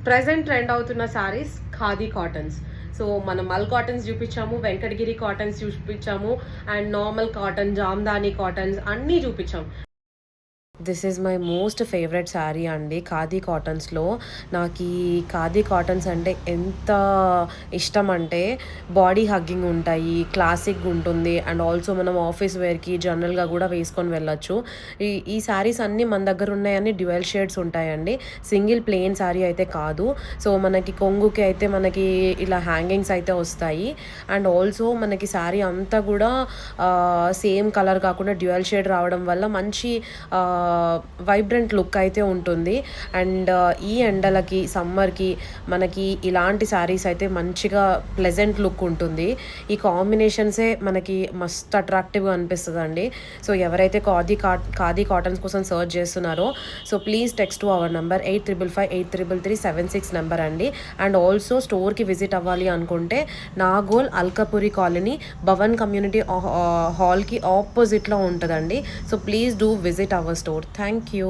Present trend అవుతున్న saris khadi cottons. So మనం మల్ కాటన్స్ చూపించాము, వెంకటగిరి కాటన్స్ చూపించాము, and normal cotton, Jamdani cottons అన్నీ చూపించాము. This is my most favourite sari అండి ఖాదీ కాటన్స్లో. నాకు ఈ ఖాదీ కాటన్స్ అంటే ఎంత ఇష్టం అంటే, బాడీ హగ్గింగ్ ఉంటాయి, క్లాసిక్ ఉంటుంది, అండ్ ఆల్సో మనం ఆఫీస్ వేర్కి జనరల్గా కూడా వేసుకొని వెళ్ళొచ్చు. ఈ శారీస్ అన్నీ మన దగ్గర ఉన్నాయని డ్యూయల్ షేడ్స్ ఉంటాయండి, సింగిల్ ప్లెయిన్ శారీ అయితే కాదు. సో మనకి కొంగుకి అయితే మనకి ఇలా హ్యాంగింగ్స్ అయితే వస్తాయి, అండ్ ఆల్సో మనకి శారీ అంతా కూడా సేమ్ కలర్ కాకుండా డ్యూయల్ షేడ్ రావడం వల్ల మంచి వైబ్రెంట్ లుక్ అయితే ఉంటుంది. అండ్ ఈ ఎండలకి, సమ్మర్కి మనకి ఇలాంటి శారీస్ అయితే మంచిగా ప్లెజెంట్ లుక్ ఉంటుంది. ఈ కాంబినేషన్సే మనకి మస్త్ అట్రాక్టివ్గా అనిపిస్తుంది అండి. సో ఎవరైతే ఖాదీ కాటన్స్ కోసం సర్చ్ చేస్తున్నారో, so please text to our number 8555833376 number అండి. అండ్ ఆల్సో స్టోర్కి విజిట్ అవ్వాలి అనుకుంటే నాగోల్ అల్కపురి కాలనీ భవన్ కమ్యూనిటీ హాల్కి ఆపోజిట్లో ఉంటుందండి. So please do visit our store. Thank you.